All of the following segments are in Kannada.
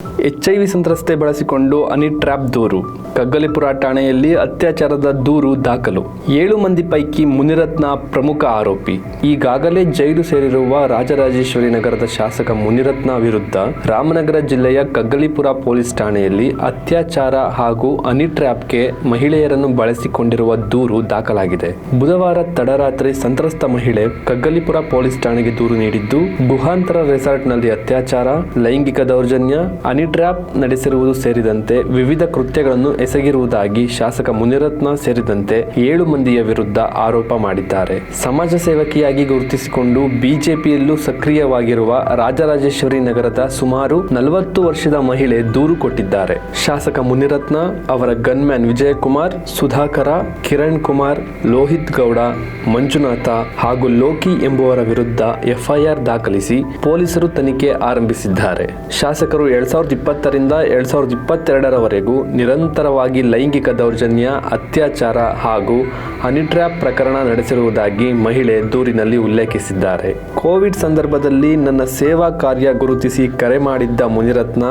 HIV ಸಂತ್ರಸ್ತೆ ಬಳಸಿಕೊಂಡು ಹನಿ ಟ್ರ್ಯಾಪ್ ದೂರು. ಕಗ್ಗಲಿಪುರ ಠಾಣೆಯಲ್ಲಿ ಅತ್ಯಾಚಾರದ ದೂರು ದಾಖಲು. 7 ಮಂದಿ ಪೈಕಿ ಮುನಿರತ್ನ ಪ್ರಮುಖ ಆರೋಪಿ. ಈಗಾಗಲೇ ಜೈಲು ಸೇರಿರುವ ರಾಜರಾಜೇಶ್ವರಿ ನಗರದ ಶಾಸಕ ಮುನಿರತ್ನ ವಿರುದ್ಧ ರಾಮನಗರ ಜಿಲ್ಲೆಯ ಕಗ್ಗಲಿಪುರ ಪೊಲೀಸ್ ಠಾಣೆಯಲ್ಲಿ ಅತ್ಯಾಚಾರ ಹಾಗೂ ಹನಿ ಟ್ರ್ಯಾಪ್ಗೆ ಮಹಿಳೆಯರನ್ನು ಬಳಸಿಕೊಂಡಿರುವ ದೂರು ದಾಖಲಾಗಿದೆ. ಬುಧವಾರ ತಡರಾತ್ರಿ ಸಂತ್ರಸ್ತ ಮಹಿಳೆ ಕಗ್ಗಲಿಪುರ ಪೊಲೀಸ್ ಠಾಣೆಗೆ ದೂರು ನೀಡಿದ್ದು, ಗುಹಾಂತರ ರೆಸಾರ್ಟ್ನಲ್ಲಿ ಅತ್ಯಾಚಾರ, ಲೈಂಗಿಕ ದೌರ್ಜನ್ಯ, ಹನಿ ಟ್ರ್ಯಾಪ್ ನಡೆಸಿರುವುದು ಸೇರಿದಂತೆ ವಿವಿಧ ಕೃತ್ಯಗಳನ್ನು ಎಸಗಿರುವುದಾಗಿ ಶಾಸಕ ಮುನಿರತ್ನ ಸೇರಿದಂತೆ 7 ಮಂದಿಯ ವಿರುದ್ಧ ಆರೋಪ ಮಾಡಿದ್ದಾರೆ. ಸಮಾಜ ಸೇವಕಿಯಾಗಿ ಗುರುತಿಸಿಕೊಂಡು ಬಿಜೆಪಿಯಲ್ಲೂ ಸಕ್ರಿಯವಾಗಿರುವ ರಾಜರಾಜೇಶ್ವರಿ ನಗರದ ಸುಮಾರು 40 ವರ್ಷದ ಮಹಿಳೆ ದೂರು ಕೊಟ್ಟಿದ್ದಾರೆ. ಶಾಸಕ ಮುನಿರತ್ನ, ಅವರ ಗನ್ಮ್ಯಾನ್ ವಿಜಯಕುಮಾರ್, ಸುಧಾಕರ, ಕಿರಣ್ ಕುಮಾರ್, ಲೋಹಿತ್ ಗೌಡ, ಮಂಜುನಾಥ ಹಾಗೂ ಲೋಕಿ ಎಂಬುವರ ವಿರುದ್ಧ ಎಫ್ಐಆರ್ ದಾಖಲಿಸಿ ಪೊಲೀಸರು ತನಿಖೆ ಆರಂಭಿಸಿದ್ದಾರೆ. ಶಾಸಕರು 2020ರಿಂದ 2022ರವರೆಗೂ ನಿರಂತರವಾಗಿ ಲೈಂಗಿಕ ದೌರ್ಜನ್ಯ, ಅತ್ಯಾಚಾರ ಹಾಗೂ ಹನಿ ಟ್ರ್ಯಾಪ್ ಪ್ರಕರಣ ನಡೆಸಿರುವುದಾಗಿ ಮಹಿಳೆ ದೂರಿನಲ್ಲಿ ಉಲ್ಲೇಖಿಸಿದ್ದಾರೆ. ಕೋವಿಡ್ ಸಂದರ್ಭದಲ್ಲಿ ನನ್ನ ಸೇವಾ ಕಾರ್ಯ ಗುರುತಿಸಿ ಕರೆ ಮಾಡಿದ್ದ ಮುನಿರತ್ನ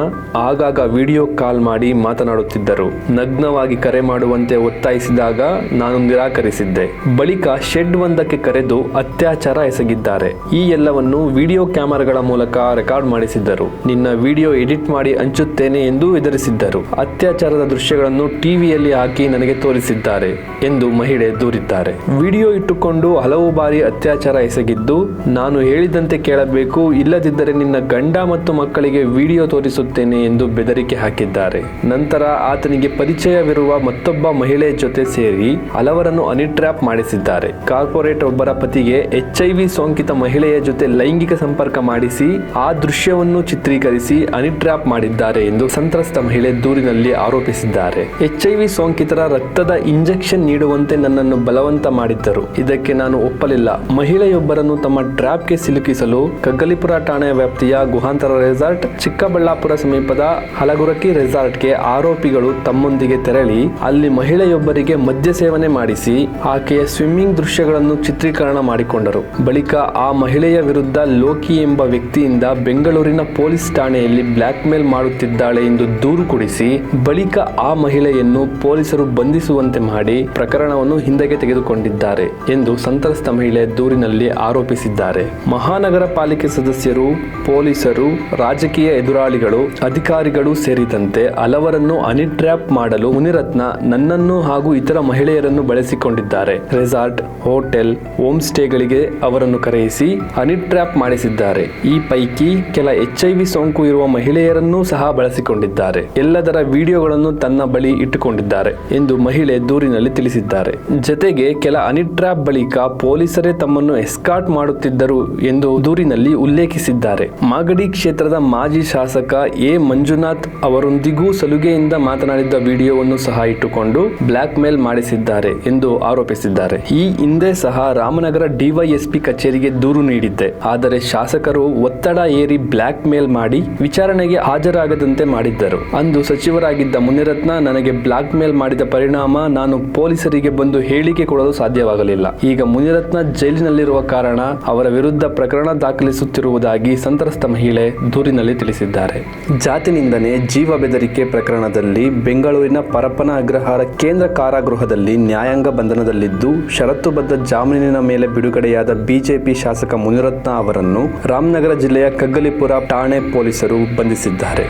ಆಗಾಗ ವಿಡಿಯೋ ಕಾಲ್ ಮಾಡಿ ಮಾತನಾಡುತ್ತಿದ್ದರು. ನಗ್ನವಾಗಿ ಕರೆ ಮಾಡುವಂತೆ ಒತ್ತಾಯಿಸಿದಾಗ ನಾನು ನಿರಾಕರಿಸಿದ್ದೆ. ಬಳಿಕ ಶೆಡ್ ಒಂದಕ್ಕೆ ಕರೆದು ಅತ್ಯಾಚಾರ ಎಸಗಿದ್ದಾರೆ. ಈ ಎಲ್ಲವನ್ನು ವಿಡಿಯೋ ಕ್ಯಾಮೆರಾಗಳ ಮೂಲಕ ರೆಕಾರ್ಡ್ ಮಾಡಿಸಿದ್ದರು. ನಿನ್ನ ವಿಡಿಯೋ ಎಡಿಟ್ ಮಾಡಿ ಹಂಚುತ್ತೇನೆ ಎಂದು ಎದುರಿಸಿದ್ದರು. ಅತ್ಯಾಚಾರದ ದೃಶ್ಯಗಳನ್ನು ಟಿವಿಯಲ್ಲಿ ಹಾಕಿ ನನಗೆ ತೋರಿಸಿದ್ದಾರೆ ಎಂದು ಮಹಿಳೆ ದೂರಿದ್ದಾರೆ. ವಿಡಿಯೋ ಇಟ್ಟುಕೊಂಡು ಹಲವು ಬಾರಿ ಅತ್ಯಾಚಾರ ಎಸಗಿದ್ದು, ನಾನು ಹೇಳಿದಂತೆ ಕೇಳಬೇಕು, ಇಲ್ಲದಿದ್ದರೆ ನಿನ್ನ ಗಂಡ ಮತ್ತು ಮಕ್ಕಳಿಗೆ ವಿಡಿಯೋ ತೋರಿಸುತ್ತೇನೆ ಎಂದು ಬೆದರಿಕೆ ಹಾಕಿದ್ದಾರೆ. ನಂತರ ಆತನಿಗೆ ಪರಿಚಯವಿರುವ ಮತ್ತೊಬ್ಬ ಮಹಿಳೆಯ ಜೊತೆ ಸೇರಿ ಹಲವರನ್ನು ಹನಿ ಟ್ರ್ಯಾಪ್ ಮಾಡಿಸಿದ್ದಾರೆ. ಕಾರ್ಪೊರೇಟ್ ಒಬ್ಬರ ಪತಿಗೆ HIV ಸೋಂಕಿತ ಮಹಿಳೆಯ ಜೊತೆ ಲೈಂಗಿಕ ಸಂಪರ್ಕ ಮಾಡಿಸಿ ಆ ದೃಶ್ಯವನ್ನು ಚಿತ್ರೀಕರಿಸಿ ಹನಿ ಟ್ರ್ಯಾಪ್ ಮಾಡಿದ್ದಾರೆ ಎಂದು ಸಂತ್ರಸ್ತ ಮಹಿಳೆ ದೂರಿನಲ್ಲಿ ಆರೋಪಿಸಿದ್ದಾರೆ. HIV ಸೋಂಕಿತರ ರಕ್ತದ ಇಂಜೆಕ್ಷನ್ ನೀಡುವಂತೆ ನನ್ನನ್ನು ಬಲವಂತ ಮಾಡಿದ್ದರು. ಇದಕ್ಕೆ ನಾನು ಒಪ್ಪಲಿಲ್ಲ. ಮಹಿಳೆಯೊಬ್ಬರನ್ನು ತಮ್ಮ ಟ್ರ್ಯಾಪ್ಗೆ ಸಿಲುಕಿಸಲು ಕಗ್ಗಲಿಪುರ ಠಾಣೆಯ ವ್ಯಾಪ್ತಿಯ ಗುಹಾಂತರ ರೆಸಾರ್ಟ್, ಚಿಕ್ಕಬಳ್ಳಾಪುರ ಸಮೀಪದ ಹಲಗುರಕಿ ರೆಸಾರ್ಟ್ಗೆ ಆರೋಪಿಗಳು ತಮ್ಮೊಂದಿಗೆ ತೆರಳಿ ಅಲ್ಲಿ ಮಹಿಳೆಯೊಬ್ಬರಿಗೆ ಮದ್ಯ ಸೇವನೆ ಮಾಡಿಸಿ ಆಕೆಯ ಸ್ವಿಮ್ಮಿಂಗ್ ದೃಶ್ಯಗಳನ್ನು ಚಿತ್ರೀಕರಣ ಮಾಡಿಕೊಂಡರು. ಬಳಿಕ ಆ ಮಹಿಳೆಯ ವಿರುದ್ಧ ಲೋಕಿ ಎಂಬ ವ್ಯಕ್ತಿಯಿಂದ ಬೆಂಗಳೂರಿನ ಪೊಲೀಸ್ ಠಾಣೆಯಲ್ಲಿ ಬ್ಲಾಕ್ ಮೇಲ್ ಮಾಡುತ್ತಿದ್ದಾಳೆ ಎಂದು ದೂರು ಕೊಡಿಸಿ ಬಳಿಕ ಆ ಮಹಿಳೆಯನ್ನು ಪೊಲೀಸರು ಬಂಧಿಸುವಂತೆ ಮಾಡಿ ಪ್ರಕರಣವನ್ನು ಹಿಂದೆಗೆ ತೆಗೆದುಕೊಂಡಿದ್ದಾರೆ ಎಂದು ಸಂತ್ರಸ್ತ ಮಹಿಳೆ ದೂರಿನಲ್ಲಿ ಆರೋಪಿಸಿದ್ದಾರೆ. ಮಹಾನಗರ ಪಾಲಿಕೆ ಸದಸ್ಯರು, ಪೊಲೀಸರು, ರಾಜಕೀಯ ಎದುರಾಳಿಗಳು, ಅಧಿಕಾರಿಗಳು ಸೇರಿದಂತೆ ಹಲವರನ್ನು ಹನಿ ಟ್ರ್ಯಾಪ್ ಮಾಡಲು ಮುನಿರತ್ನ ನನ್ನನ್ನು ಹಾಗೂ ಇತರ ಮಹಿಳೆಯರನ್ನು ಬಳಸಿಕೊಂಡಿದ್ದಾರೆ. ರೆಸಾರ್ಟ್, ಹೋಟೆಲ್, ಹೋಮ್ ಸ್ಟೇಗಳಿಗೆ ಅವರನ್ನು ಕರೆಯಿಸಿ ಹನಿ ಟ್ರ್ಯಾಪ್ ಮಾಡಿಸಿದ್ದಾರೆ. ಈ ಪೈಕಿ ಕೆಲ HIV ಸೋಂಕು ಇರುವ ಮಹಿಳೆಯರನ್ನೂ ಸಹ ಬಳಸಿಕೊಂಡಿದ್ದಾರೆ. ಎಲ್ಲದರ ವಿಡಿಯೋಗಳನ್ನು ತನ್ನ ಬಳಿ ಇಟ್ಟುಕೊಂಡಿದ್ದಾರೆ ಎಂದು ಮಹಿಳೆ ದೂರಿನಲ್ಲಿ ತಿಳಿಸಿದ್ದಾರೆ. ಜತೆಗೆ ಕೆಲ ಹನಿ ಟ್ರ್ಯಾಪ್ ಬಳಿಕ ಪೊಲೀಸರೇ ತಮ್ಮನ್ನು ಎಸ್ಕಾರ್ಟ್ ಮಾಡುತ್ತಿದ್ದರು ಎಂದು ದೂರಿನಲ್ಲಿ ಉಲ್ಲೇಖಿಸಿದ್ದಾರೆ. ಮಾಗಡಿ ಕ್ಷೇತ್ರದ ಮಾಜಿ ಶಾಸಕ ಎ ಮಂಜುನಾಥ್ ಅವರೊಂದಿಗೂ ಸಲುಗೆಯಿಂದ ಮಾತನಾಡಿದ್ದ ವಿಡಿಯೋವನ್ನು ಸಹ ಇಟ್ಟುಕೊಂಡು ಬ್ಲಾಕ್ ಮೇಲ್ ಮಾಡಿಸಿದ್ದಾರೆ ಎಂದು ಆರೋಪಿಸಿದ್ದಾರೆ. ಈ ಹಿಂದೆ ಸಹ ರಾಮನಗರ ಡಿವೈಎಸ್ಪಿ ಕಚೇರಿಗೆ ದೂರು ನೀಡಿದ್ದೆ. ಆದರೆ ಶಾಸಕರು ಒತ್ತಡ ಏರಿ ಬ್ಲಾಕ್ ಮೇಲ್ ಮಾಡಿ ವಿಚಾರಣೆಗೆ ಹಾಜರಾಗದಂತೆ ಮಾಡಿದ್ದರು. ಅಂದು ಸಚಿವರಾಗಿದ್ದ ಮುನಿರತ್ನ ನನಗೆ ಬ್ಲಾಕ್ ಮೇಲ್ ಮಾಡಿದ ಪರಿಣಾಮ ನಾನು ಪೊಲೀಸರಿಗೆ ಬಂದು ಹೇಳಿಕೆ ಕೊಡಲು ಸಾಧ್ಯವಾಗಲಿಲ್ಲ. ಈಗ ಮುನಿರತ್ನ ಜೈಲಿನಲ್ಲಿರುವ ಕಾರಣ ಅವರ ವಿರುದ್ಧ ಪ್ರಕರಣ ದಾಖಲಿಸುತ್ತಿರುವುದಾಗಿ ಸಂತ್ರಸ್ತ ಮಹಿಳೆ ದೂರಿನಲ್ಲಿ ತಿಳಿಸಿದ್ದಾರೆ. ಜಾತಿ ನಿಂದನೆ, ಜೀವ ಬೆದರಿಕೆ ಪ್ರಕರಣದಲ್ಲಿ ಬೆಂಗಳೂರಿನ ಪರಪ್ಪನ ಅಗ್ರಹಾರ ಕೇಂದ್ರ ಕಾರಾಗೃಹದಲ್ಲಿ ನ್ಯಾಯಾಂಗ ಬಂಧನದಲ್ಲಿದ್ದು ಷರತ್ತುಬದ್ಧ ಜಾಮೀನಿನ ಮೇಲೆ ಬಿಡುಗಡೆಯಾದ ಬಿಜೆಪಿ ಶಾಸಕ ಮುನಿರತ್ನ ಅವರನ್ನು ರಾಮನಗರ ಜಿಲ್ಲೆಯ ಕಗ್ಗಲಿಪುರ ಠಾಣೆ ಪೊಲೀಸರು ಬಂಧಿಸಿದ್ದಾರೆ.